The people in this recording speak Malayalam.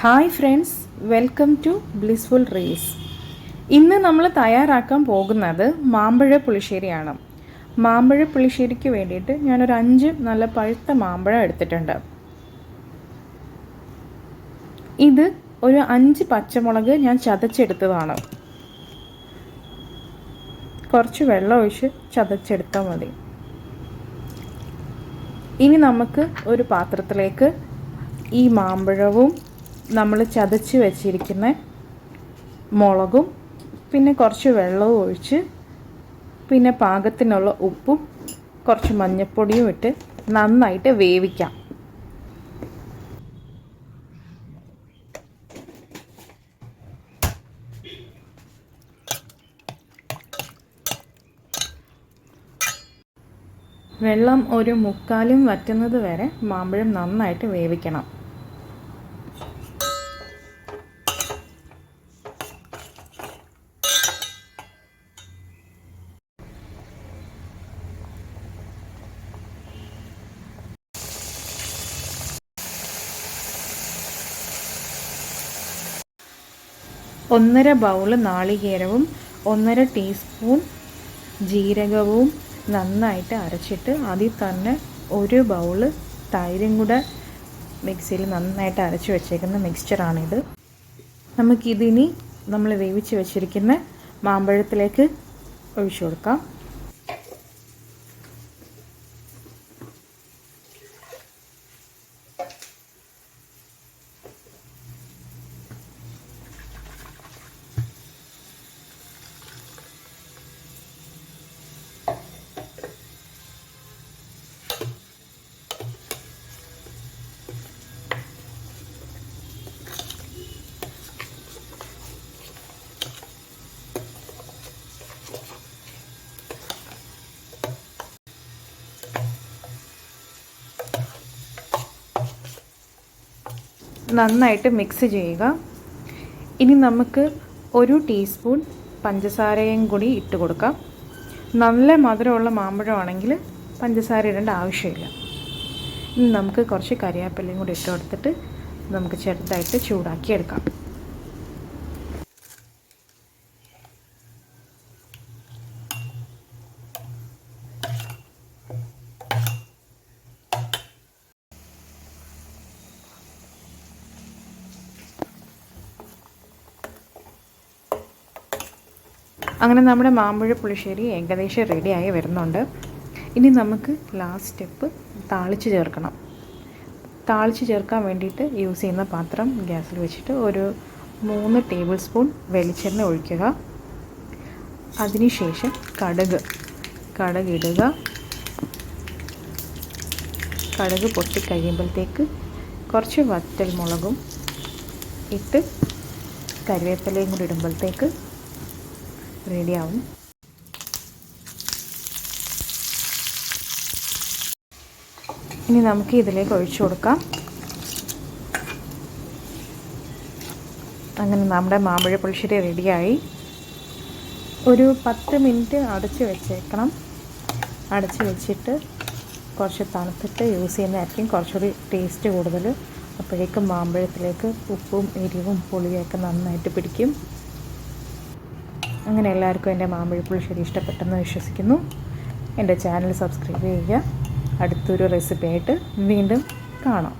Hi friends, welcome to Blissful Reels. ഇന്ന് നമ്മൾ തയ്യാറാക്കാൻ പോകുന്നത് മാമ്പഴ പുളിശ്ശേരിയാണ്. മാമ്പഴ പുളിശ്ശേരിക്ക് വേണ്ടിയിട്ട് ഞാനൊരു 5 നല്ല പഴുത്ത മാമ്പഴം എടുത്തിട്ടുണ്ട്. ഇത് ഒരു 5 പച്ചമുളക് ഞാൻ ചതച്ചെടുത്തതാണ്. കുറച്ച് വെള്ളം ഒഴിച്ച് ചതച്ചെടുത്താൽ മതി. ഇനി നമുക്ക് ഒരു പാത്രത്തിലേക്ക് ഈ മാമ്പഴവും നമ്മൾ ചതച്ച് വെച്ചിരിക്കുന്ന മുളകും പിന്നെ കുറച്ച് വെള്ളവും ഒഴിച്ച് പിന്നെ പാകത്തിനുള്ള ഉപ്പും കുറച്ച് മഞ്ഞൾപ്പൊടിയും ഇട്ട് നന്നായിട്ട് വേവിക്കാം. വെള്ളം ഒരു 3/4 വറ്റുന്നത് വരെ മാമ്പഴം നന്നായിട്ട് വേവിക്കണം. ഒന്നര ബൗൾ നാളികേരവും 1.5 ടീസ്പൂൺ ജീരകവും നന്നായിട്ട് അരച്ചിട്ട് അതിൽ തന്നെ ഒരു ബൗൾ തൈരും കൂടെ മിക്സിയിൽ നന്നായിട്ട് അരച്ച് വെച്ചേക്കുന്ന മിക്സ്ചറാണിത്. നമുക്കിതിനി നമ്മൾ വേവിച്ച് വെച്ചിരിക്കുന്ന മാമ്പഴത്തിലേക്ക് ഒഴിച്ചു കൊടുക്കാം. നന്നായിട്ട് മിക്സ് ചെയ്യുക. ഇനി നമുക്ക് 1 ടീസ്പൂൺ പഞ്ചസാരയും കൂടി ഇട്ട് കൊടുക്കാം. നല്ല മധുരമുള്ള മാമ്പഴമാണെങ്കിൽ പഞ്ചസാര ഇടേണ്ട ആവശ്യമില്ല. ഇനി നമുക്ക് കുറച്ച് കരിയാപ്പിലയും കൂടി ഇട്ട് കൊടുത്തിട്ട് നമുക്ക് ചെറുതായിട്ട് ചൂടാക്കി എടുക്കാം. അങ്ങനെ നമ്മുടെ മാമ്പഴ പുളിശ്ശേരി ഏകദേശം റെഡിയായി വരുന്നുണ്ട്. ഇനി നമുക്ക് ലാസ്റ്റ് സ്റ്റെപ്പ് താളിച്ച് ചേർക്കണം. താളിച്ച് ചേർക്കാൻ വേണ്ടിയിട്ട് യൂസ് ചെയ്യുന്ന പാത്രം ഗ്യാസിൽ വെച്ചിട്ട് ഒരു 3 ടേബിൾ സ്പൂൺ വെളിച്ചെണ്ണ ഒഴിക്കുക. അതിനുശേഷം കടുക് ഇടുക. കടുക് പൊട്ടിക്കഴിയുമ്പോഴത്തേക്ക് കുറച്ച് വറ്റൽ മുളകും ഇട്ട് കറിവേപ്പിലയും കൂടി ഇടുമ്പോഴത്തേക്ക് റെഡിയാവും. ഇനി നമുക്ക് ഇതിലേക്ക് ഒഴിച്ചു കൊടുക്കാം. അങ്ങനെ നമ്മുടെ മാമ്പഴ പുളിശ്ശേരി റെഡിയായി. ഒരു 10 മിനിറ്റ് അടച്ച് വെച്ചേക്കണം. അടച്ച് വെച്ചിട്ട് കുറച്ച് തണുത്തിട്ട് യൂസ് ചെയ്യുന്നതായിരിക്കും കുറച്ചുകൂടി ടേസ്റ്റ് കൂടുതൽ. അപ്പോഴേക്കും മാമ്പഴത്തിലേക്ക് ഉപ്പും എരിവും പുളിയൊക്കെ നന്നായിട്ട് പിടിക്കും. അങ്ങനെ എല്ലാവർക്കും എൻ്റെ മാമ്പഴ പുളിശ്ശേരി ഇഷ്ടപ്പെട്ടെന്ന് വിശ്വസിക്കുന്നു. എൻ്റെ ചാനൽ സബ്സ്ക്രൈബ് ചെയ്യുക. അടുത്തൊരു റെസിപ്പി ആയിട്ട് വീണ്ടും കാണാം.